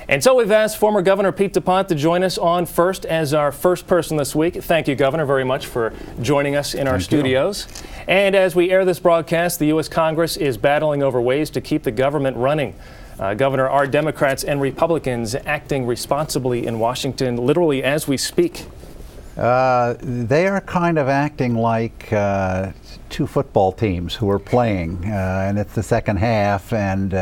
And so we've asked former Governor Pete DuPont to join us on First as our first person this week. Thank you, Governor, very much for joining us in our studios. And as we air this broadcast, the U.S. Congress is battling over ways to keep the government running. Governor, are Democrats and Republicans acting responsibly in Washington literally as we speak? They are kind of acting like two football teams who are playing, and it's the second half, and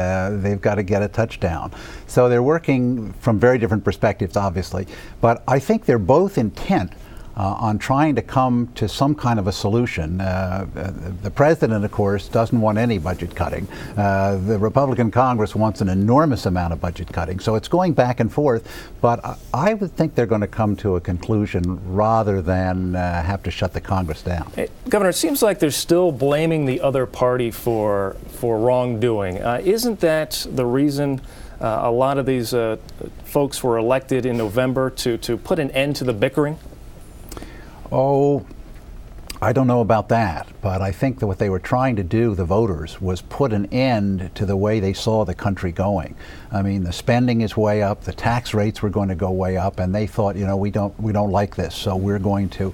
they've got to get a touchdown. So they're working from very different perspectives, obviously, but I think they're both intent on trying to come to some kind of a solution. The president, of course, doesn't want any budget cutting. The Republican Congress wants an enormous amount of budget cutting. So it's going back and forth, but I would think they're going to come to a conclusion rather than have to shut the Congress down. Hey, Governor, it seems like they're still blaming the other party for wrongdoing. Isn't that the reason a lot of these folks were elected in November to put an end to the bickering? Oh, I don't know about that, but I think that what they were trying to do, the voters, was put an end to the way they saw the country going. I mean, the spending is way up, the tax rates were going to go way up, and they thought, you know, we don't like this, so we're going to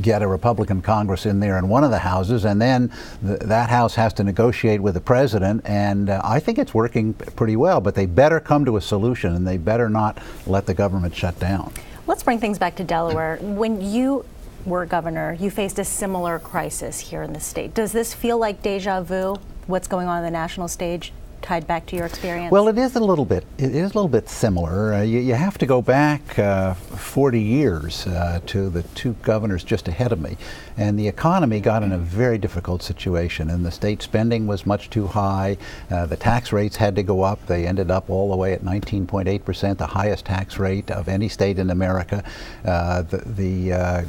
get a Republican Congress in there in one of the houses, and then that house has to negotiate with the president, and I think it's working pretty well, but they better come to a solution, and they better not let the government shut down. Let's bring things back to Delaware. When you were governor, you faced a similar crisis here in the state. Does this feel like deja vu, what's going on the national stage, tied back to your experience? Well, it is a little bit. It is a little bit similar. You have to go back 40 years to the two governors just ahead of me, and the economy got in a very difficult situation, and the state spending was much too high. The tax rates had to go up. They ended up all the way at 19.8%, the highest tax rate of any state in America. The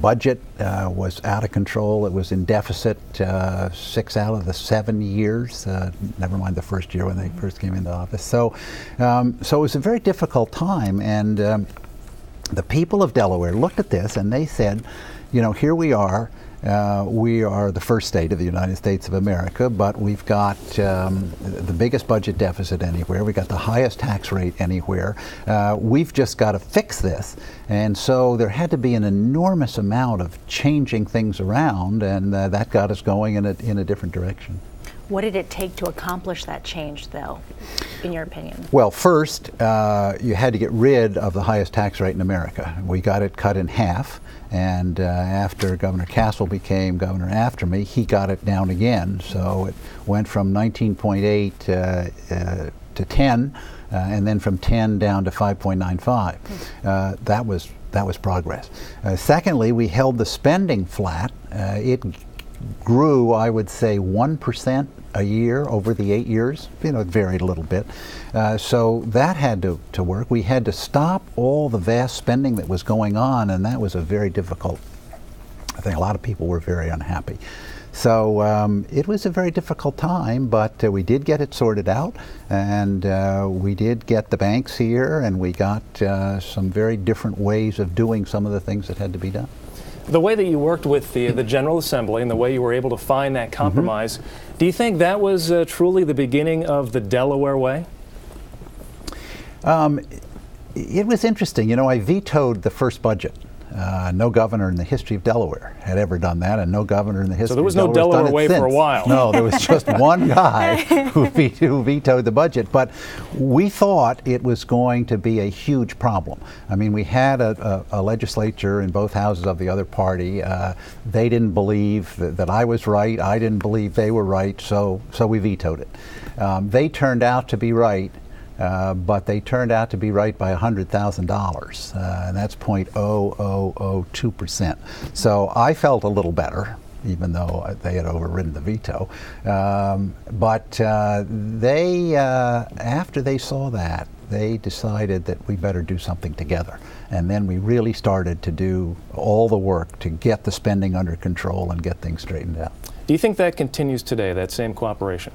budget was out of control. It was in deficit 6 out of the 7 years. Never mind the first year when they first came into office. So it was a very difficult time, and the people of Delaware looked at this and they said, you know, here we are the first state of the United States of America, but we've got the biggest budget deficit anywhere. We've got the highest tax rate anywhere. We've just got to fix this. And so there had to be an enormous amount of changing things around, and that got us going in a different direction. What did it take to accomplish that change, though, in your opinion? Well, first, you had to get rid of the highest tax rate in America. We got it cut in half, and after Governor Castle became governor after me, he got it down again. So it went from 19.8 to 10, and then from 10 down to 5.95. That was progress. Secondly, we held the spending flat. It grew, I would say, 1% a year over the 8 years. You know, it varied a little bit. So that had to work. We had to stop all the vast spending that was going on, and that was a very difficult. I think a lot of people were very unhappy. So it was a very difficult time, but we did get it sorted out, and we did get the banks here, and we got some very different ways of doing some of the things that had to be done. The way that you worked with the General Assembly and the way you were able to find that compromise, do you think that was truly the beginning of the Delaware way? It was interesting. You know, I vetoed the first budget. No governor in the history of Delaware had ever done that, and no governor in the history of Delaware. So there was no Delaware way for a while. No, there was just one guy who vetoed the budget. But we thought it was going to be a huge problem. I mean, we had a legislature in both houses of the other party. They didn't believe that I was right. I didn't believe they were right, so we vetoed it. They turned out to be right. But they turned out to be right by $100,000, and that's 0.0002%. So I felt a little better, even though they had overridden the veto. But they, after they saw that, they decided that we better do something together. And then we really started to do all the work to get the spending under control and get things straightened out. Do you think that continues today, that same cooperation?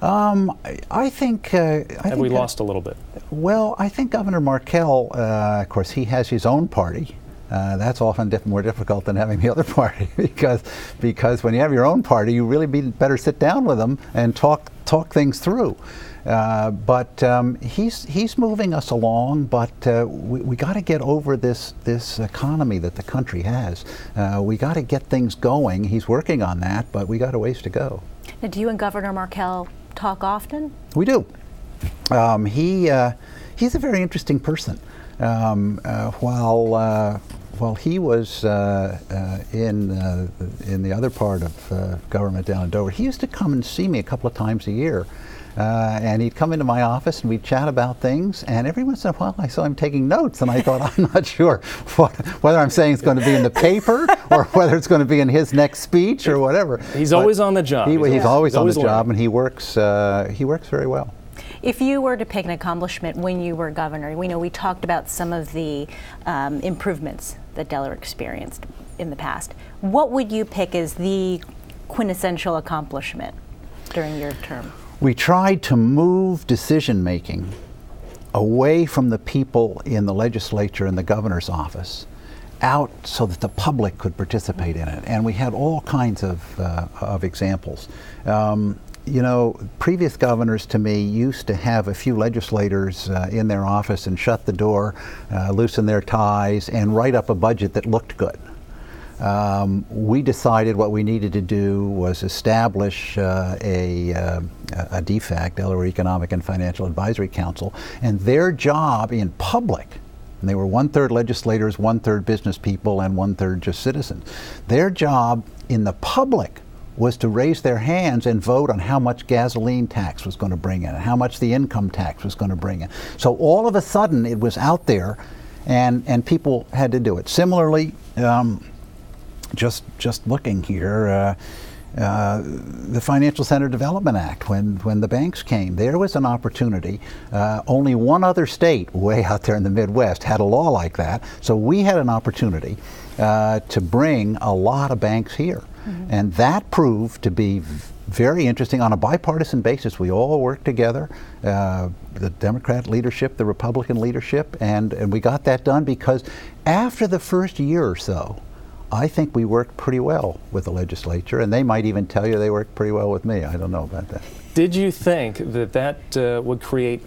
I think... Have we lost a little bit? Well, I think Governor Markell, of course, he has his own party. That's often more difficult than having the other party because when you have your own party, you really better sit down with them and talk things through. But he's moving us along. But we got to get over this economy that the country has. We got to get things going. He's working on that, but we got a ways to go. Now, do you and Governor Markell talk often? We do. He's a very interesting person. While he was in the other part of government down in Delaware, he used to come and see me a couple of times a year. And he'd come into my office and we'd chat about things, and every once in a while I saw him taking notes, and I thought, I'm not sure whether I'm saying it's going to be in the paper or whether it's going to be in his next speech or whatever. He's always on the job. He's always on the job, and he works very well. If you were to pick an accomplishment when you were governor, we talked about some of the improvements that Delaware experienced in the past. What would you pick as the quintessential accomplishment during your term? We tried to move decision-making away from the people in the legislature and the governor's office out so that the public could participate in it. And we had all kinds of examples. Previous governors to me used to have a few legislators in their office and shut the door, loosen their ties, and write up a budget that looked good. We decided what we needed to do was establish a DFAC, Delaware Economic and Financial Advisory Council, and their job in public, and they were 1/3 legislators, 1/3 business people, and 1/3 just citizens. Their job in the public was to raise their hands and vote on how much gasoline tax was going to bring in and how much the income tax was going to bring in. So all of a sudden it was out there, and people had to do it. Similarly, just looking here, the Financial Center Development Act, when the banks came, there was an opportunity. Only one other state way out there in the Midwest had a law like that, so we had an opportunity to bring a lot of banks here. Mm-hmm. And that proved to be very interesting on a bipartisan basis. We all worked together, the Democrat leadership, the Republican leadership, and we got that done because after the first year or so, I think we worked pretty well with the legislature, and they might even tell you they worked pretty well with me. I don't know about that. Did you think that would create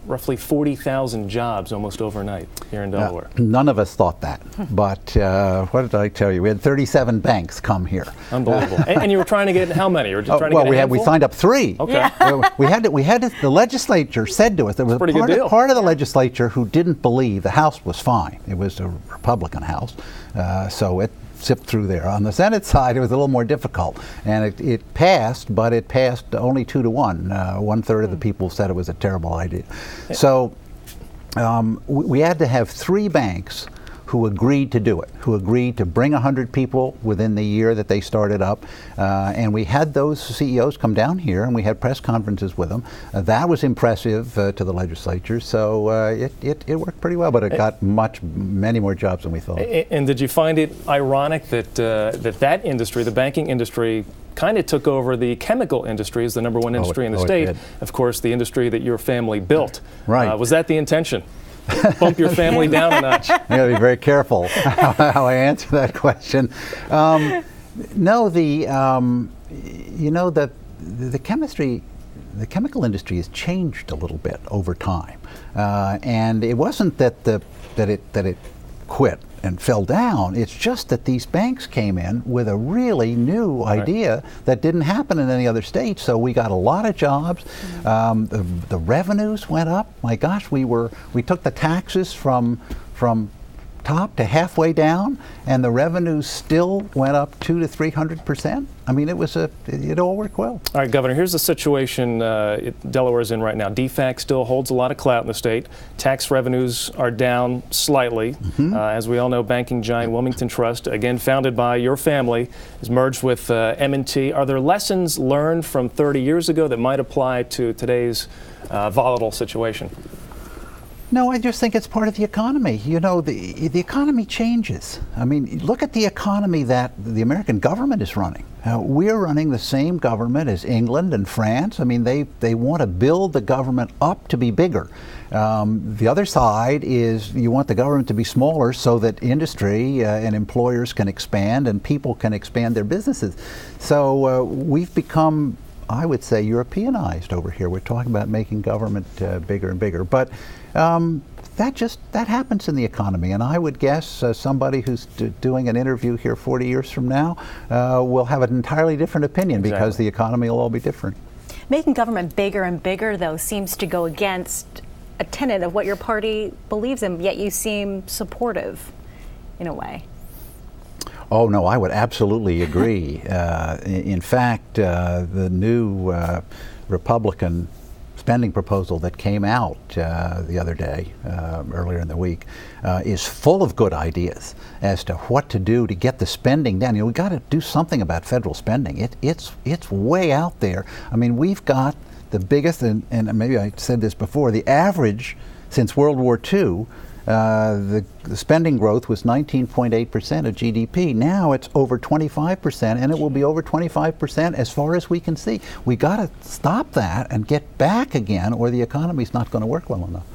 roughly 40,000 jobs almost overnight here in Delaware? None of us thought that, but what did I tell you? We had 37 banks come here. Unbelievable. And you were trying to get how many? You were just trying to get a handful? We signed up 3. Okay. Yeah. we had the legislature said to us, there was part of the legislature who didn't believe the House was fine. It was a Republican House, so it zipped through there. On the Senate side, it was a little more difficult, and it passed, but it passed only 2-1. 1/3 of the people said it was a terrible idea. So we had to have 3 banks who agreed to do it, who agreed to bring 100 people within the year that they started up. And we had those CEOs come down here, and we had press conferences with them. That was impressive to the legislature, so it worked pretty well, but it got many more jobs than we thought. And did you find it ironic that that industry, the banking industry, kind of took over the chemical industry as the #1 industry in the state? Of course, the industry that your family built. Right. Was that the intention? Bump your family down a notch? I got to be very careful how I answer that question. No, the chemical industry has changed a little bit over time, and it wasn't that it quit and fell down. It's just that these banks came in with a really new idea that didn't happen in any other state. So we got a lot of jobs. The revenues went up. My gosh, we took the taxes from top to halfway down, and the revenues still went up 200% to 300%. I mean, it all worked well. All right, Governor, here's the situation Delaware's in right now. DFAC still holds a lot of clout in the state. Tax revenues are down slightly. Mm-hmm. As we all know, banking giant Wilmington Trust, again founded by your family, is merged with M&T. Are there lessons learned from 30 years ago that might apply to today's volatile situation? No, I just think it's part of the economy. You know, the economy changes. I mean, look at the economy that the American government is running. We're running the same government as England and France. I mean, they want to build the government up to be bigger. The other side is you want the government to be smaller so that industry and employers can expand and people can expand their businesses. So we've become I would say, Europeanized over here. We're talking about making government bigger and bigger. But that happens in the economy, and I would guess somebody who's doing an interview here 40 years from now will have an entirely different opinion because the economy will all be different. Making government bigger and bigger, though, seems to go against a tenet of what your party believes in, yet you seem supportive in a way. Oh, no, I would absolutely agree. In fact, the new Republican spending proposal that came out the other day, earlier in the week, is full of good ideas as to what to do to get the spending down. You know, we got to do something about federal spending. It's way out there. I mean, we've got the biggest, and maybe I said this before, the average since World War II, the spending growth was 19.8% of GDP. Now it's over 25%, and it will be over 25% as far as we can see. We got to stop that and get back again, or the economy's not going to work well enough.